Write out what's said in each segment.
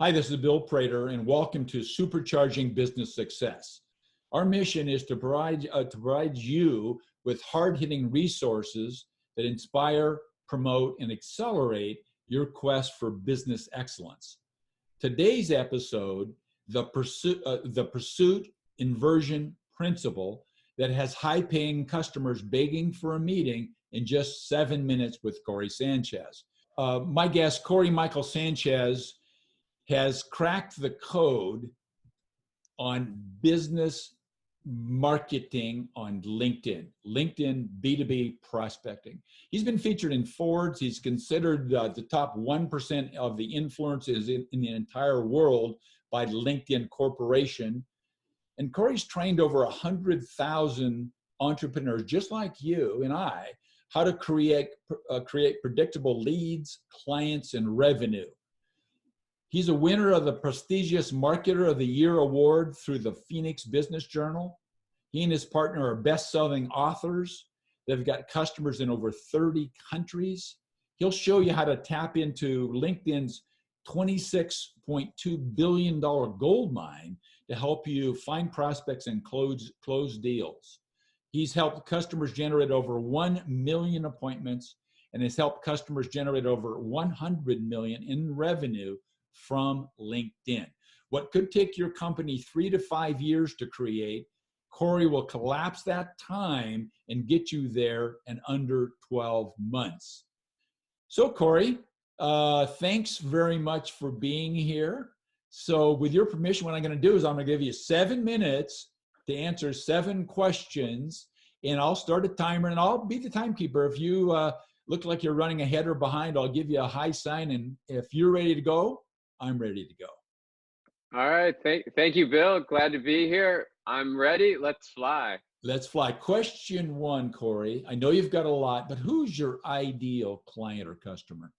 Hi, this is Bill Prater, and welcome to Supercharging Business Success. Our mission is to provide you with hard-hitting resources that inspire, promote, and accelerate your quest for business excellence. Today's episode, the pursuit inversion principle that has high-paying customers begging for a meeting in just 7 minutes with Cory Sanchez. My guest, Cory Michael Sanchez, has cracked the code on business marketing on LinkedIn B2B prospecting. He's been featured in Forbes. He's considered the top 1% of the influencers in the entire world by LinkedIn Corporation. And Cory's trained over 100,000 entrepreneurs just like you and I how to create predictable leads, clients, and revenue. He's a winner of the prestigious Marketer of the Year award through the Phoenix Business Journal. He and his partner are best-selling authors. They've got customers in over 30 countries. He'll show you how to tap into LinkedIn's $26.2 billion gold mine to help you find prospects and close deals. He's helped customers generate over 1 million appointments and has helped customers generate over 100 million in revenue from LinkedIn. What could take your company 3 to 5 years to create, Cory will collapse that time and get you there in under 12 months. So Cory, thanks very much for being here. So with your permission, what I'm going to do is I'm going to give you 7 minutes to answer 7 questions, and I'll start a timer and I'll be the timekeeper. If you look like you're running ahead or behind, I'll give you a high sign, and if you're ready to go, I'm ready to go. All right. Thank you, Bill. Glad to be here. I'm ready. Let's fly. Let's fly. Question 1, Cory. I know you've got a lot, but who's your ideal client or customer?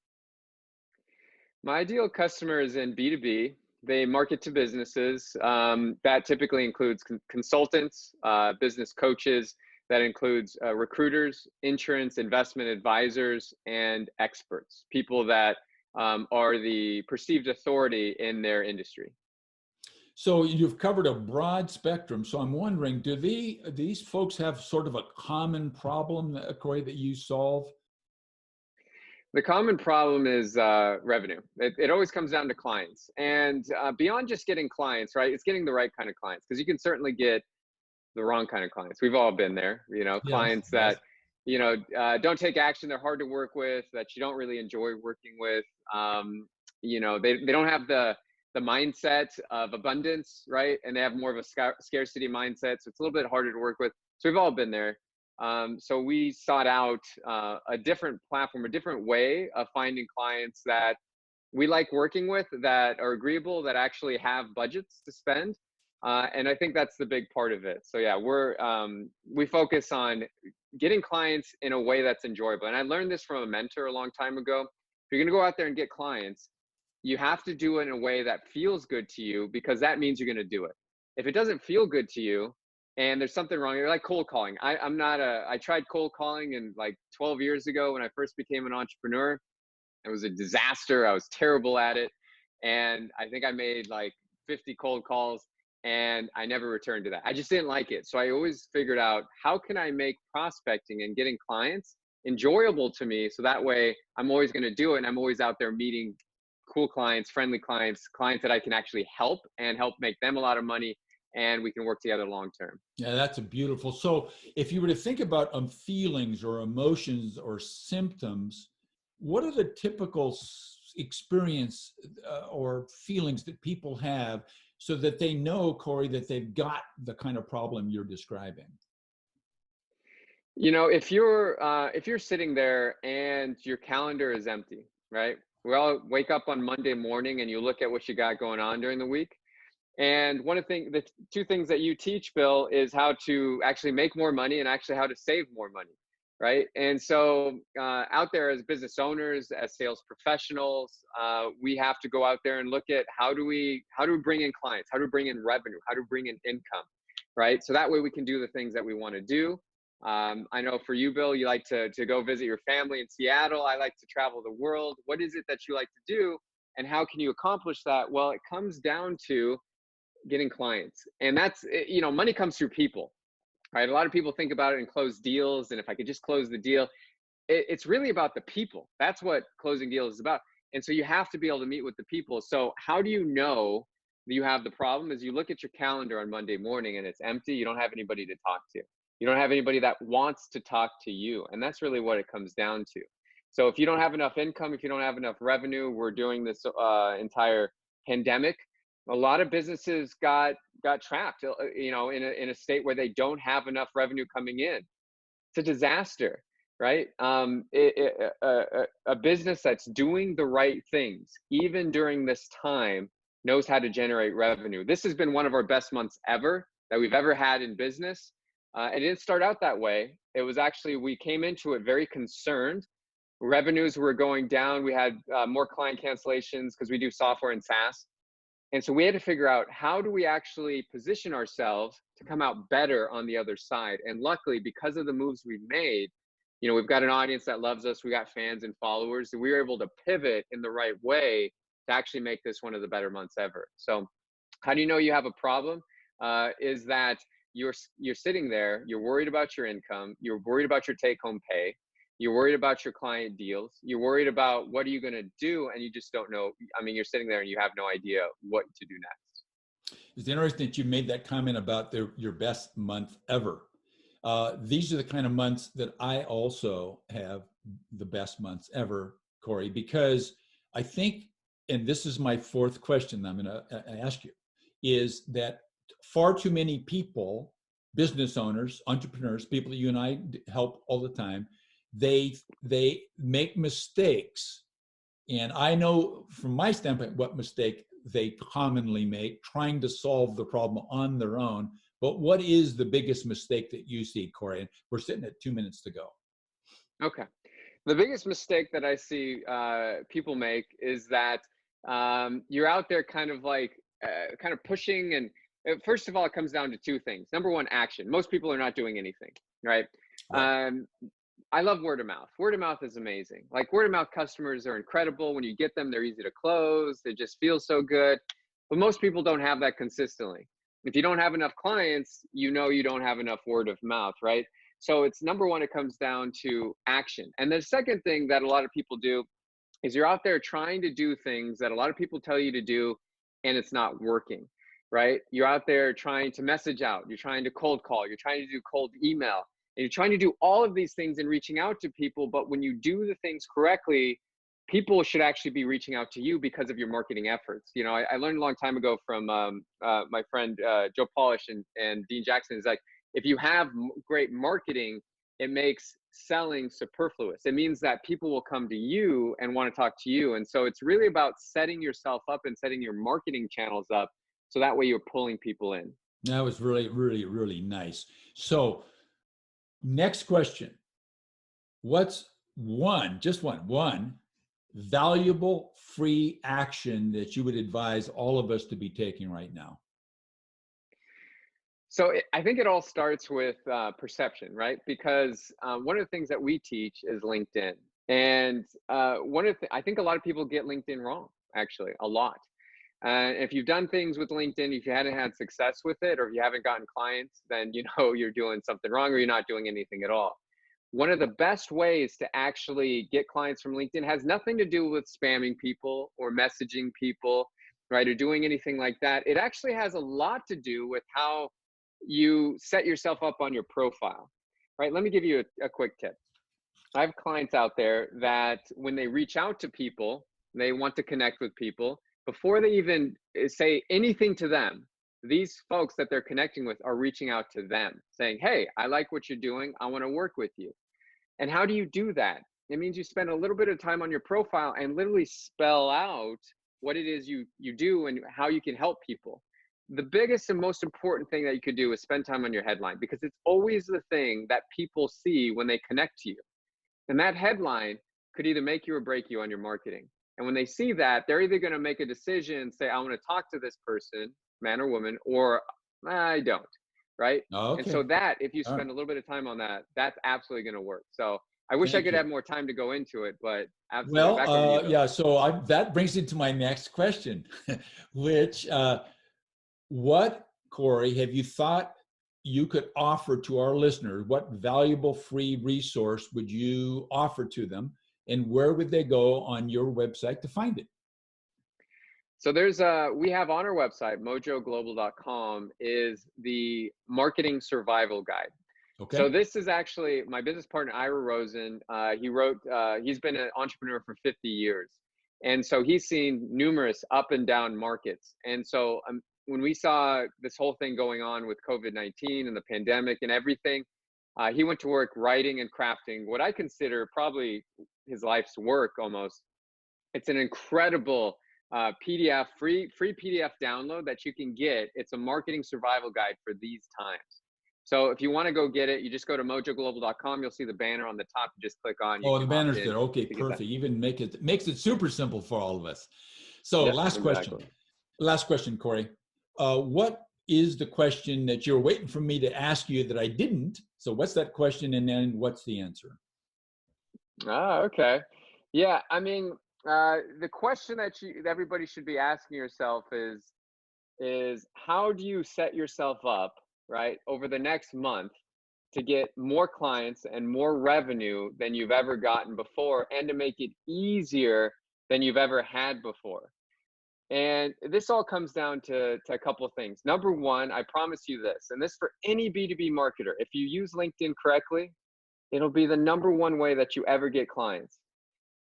My ideal customer is in B2B. They market to businesses. That typically includes consultants, business coaches. That includes recruiters, insurance, investment advisors, and experts, people that are the perceived authority in their industry. So you've covered a broad spectrum. So I'm wondering, do these folks have sort of a common problem, Cory, that you solve? The common problem is revenue. It always comes down to clients. And beyond just getting clients, right, it's getting the right kind of clients, because you can certainly get the wrong kind of clients. We've all been there, Yes, clients yes. that, don't take action. They're hard to work with, that you don't really enjoy working with. They don't have the mindset of abundance, right? And they have more of a scarcity mindset. So it's a little bit harder to work with. So we've all been there. So we sought out a different platform, a different way of finding clients that we like working with, that are agreeable, that actually have budgets to spend. And I think that's the big part of it. So yeah, we focus on getting clients in a way that's enjoyable. And I learned this from a mentor a long time ago. If you're going to go out there and get clients, you have to do it in a way that feels good to you, because that means you're going to do it. If it doesn't feel good to you and there's something wrong, you're like cold calling. I tried cold calling in like 12 years ago when I first became an entrepreneur. It was a disaster. I was terrible at it. And I think I made like 50 cold calls, and I never returned to that. I just didn't like it. So I always figured out, how can I make prospecting and getting clients enjoyable to me, so that way I'm always going to do it, and I'm always out there meeting cool clients, friendly clients, clients that I can actually help and help make them a lot of money, and we can work together long term. Yeah, that's a beautiful. So if you were to think about feelings or emotions or symptoms, what are the typical experience or feelings that people have, so that they know, Cory, that they've got the kind of problem you're describing? If you're sitting there and your calendar is empty, right? We all wake up on Monday morning and you look at what you got going on during the week. And the 2 things that you teach, Bill, is how to actually make more money and actually how to save more money, right? And so out there as business owners, as sales professionals, we have to go out there and look at how do we bring in clients, how do we bring in revenue, how do we bring in income, right? So that way we can do the things that we want to do. I know for you, Bill, you like to go visit your family in Seattle. I like to travel the world. What is it that you like to do? And how can you accomplish that? Well, it comes down to getting clients. And that's, money comes through people, right? A lot of people think about it and close deals. And if I could just close the deal, it's really about the people. That's what closing deals is about. And so you have to be able to meet with the people. So how do you know that you have the problem? Is you look at your calendar on Monday morning and it's empty. You don't have anybody to talk to. You don't have anybody that wants to talk to you. And that's really what it comes down to. So if you don't have enough income, if you don't have enough revenue, we're doing this entire pandemic. A lot of businesses got trapped, in a state where they don't have enough revenue coming in. It's a disaster, right? A business that's doing the right things, even during this time, knows how to generate revenue. This has been one of our best months ever that we've ever had in business. It didn't start out that way. It was actually, we came into it very concerned. Revenues were going down. We had more client cancellations because we do software and SaaS. And so we had to figure out, how do we actually position ourselves to come out better on the other side? And luckily, because of the moves we've made, we've got an audience that loves us. We got fans and followers. And we were able to pivot in the right way to actually make this one of the better months ever. So how do you know you have a problem? Is that you're sitting there, you're worried about your income, you're worried about your take-home pay, you're worried about your client deals, you're worried about what are you going to do, and you just don't know. I mean, you're sitting there and you have no idea what to do next. It's interesting that you made that comment about your best month ever. These are the kind of months that I also have the best months ever, Cory, because I think, and this is my fourth question I'm going to ask you, is that far too many people, business owners, entrepreneurs, people that you and I help all the time, they make mistakes. And I know from my standpoint what mistake they commonly make, trying to solve the problem on their own. But what is the biggest mistake that you see, Cory? And we're sitting at 2 minutes to go. Okay. The biggest mistake that I see people make is that you're out there kind of pushing. And first of all, it comes down to two things. Number one, action. Most people are not doing anything, right? I love word of mouth. Word of mouth is amazing. Like, word of mouth customers are incredible. When you get them, they're easy to close. They just feel so good. But most people don't have that consistently. If you don't have enough clients, you don't have enough word of mouth, right? So it's number one, it comes down to action. And the second thing that a lot of people do is you're out there trying to do things that a lot of people tell you to do, and it's not working, right? You're out there trying to message out. You're trying to cold call. You're trying to do cold email. And you're trying to do all of these things and reaching out to people. But when you do the things correctly, people should actually be reaching out to you because of your marketing efforts. I learned a long time ago from my friend Joe Polish and Dean Jackson, is like, if you have great marketing, it makes selling superfluous. It means that people will come to you and want to talk to you. And so it's really about setting yourself up and setting your marketing channels up, so that way you're pulling people in. That was really, really, really nice. So next question. What's one valuable free action that you would advise all of us to be taking right now? So I think it all starts with perception, right? Because one of the things that we teach is LinkedIn. And I think a lot of people get LinkedIn wrong, actually, a lot. If you've done things with LinkedIn, if you hadn't had success with it, or if you haven't gotten clients, then you're doing something wrong, or you're not doing anything at all. One of the best ways to actually get clients from LinkedIn has nothing to do with spamming people or messaging people, right, or doing anything like that. It actually has a lot to do with how you set yourself up on your profile, right? Let me give you a quick tip. I have clients out there that when they reach out to people, they want to connect with people. Before they even say anything to them, these folks that they're connecting with are reaching out to them saying, hey, I like what you're doing. I want to work with you. And how do you do that? It means you spend a little bit of time on your profile and literally spell out what it is you do and how you can help people. The biggest and most important thing that you could do is spend time on your headline, because it's always the thing that people see when they connect to you. And that headline could either make you or break you on your marketing. And when they see that, they're either going to make a decision, say, I want to talk to this person, man or woman, or I don't, right? Okay. And so that, if you spend a little bit of time on that, that's absolutely going to work. So I wish I Thank could you. have more time to go into it, but absolutely. Well, Back over to you, Bill. yeah, so that brings me to my next question, which, what, Cory, have you thought you could offer to our listeners? What valuable free resource would you offer to them? And where would they go on your website to find it? So we have on our website, mojoglobal.com, is the marketing survival guide. So Okay. this is actually my business partner, Ira Rosen. He's been an entrepreneur for 50 years. And so he's seen numerous up and down markets. And so when we saw this whole thing going on with COVID-19 and the pandemic and everything, he went to work writing and crafting what I consider probably his life's work almost. It's an incredible PDF, free PDF download that you can get. It's a marketing survival guide for these times. So if you want to go get it, you just go to mojoglobal.com. You'll see the banner on the top. You just click on. You Oh, the can opt banner's in there. Okay, to get that. perfect. Even makes it super simple for all of us. So Yep, last question. exactly. Last question, Cory. What is the question that you're waiting for me to ask you that I didn't? So what's that question, and then what's the answer? Okay. Yeah, I mean, the question that everybody should be asking yourself is how do you set yourself up, right, over the next month to get more clients and more revenue than you've ever gotten before, and to make it easier than you've ever had before. And this all comes down to a couple of things. Number one, I promise you this, and this for any B2B marketer, if you use LinkedIn correctly, it'll be the number one way that you ever get clients.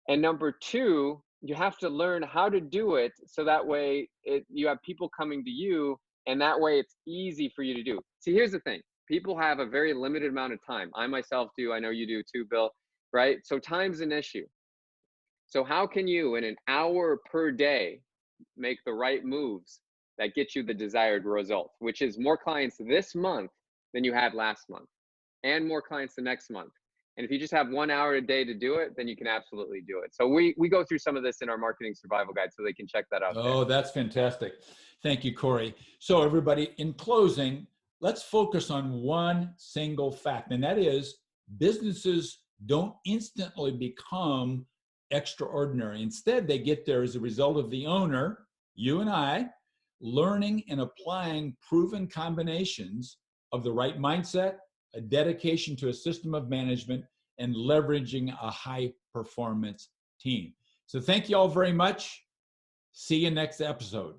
And number two, you have to learn how to do it so that way you have people coming to you, and that way it's easy for you to do. See, here's the thing. People have a very limited amount of time. I myself do. I know you do too, Bill, right? So time's an issue. So how can you, in an hour per day, make the right moves that get you the desired result, which is more clients this month than you had last month, and more clients the next month? And if you just have 1 hour a day to do it, then you can absolutely do it. So we go through some of this in our marketing survival guide, so they can check that out there. Oh, that's fantastic. Thank you, Cory. So everybody, in closing, let's focus on one single fact, and that is businesses don't instantly become extraordinary. Instead, they get there as a result of the owner, you and I, learning and applying proven combinations of the right mindset, a dedication to a system of management, and leveraging a high performance team. So thank you all very much. See you next episode.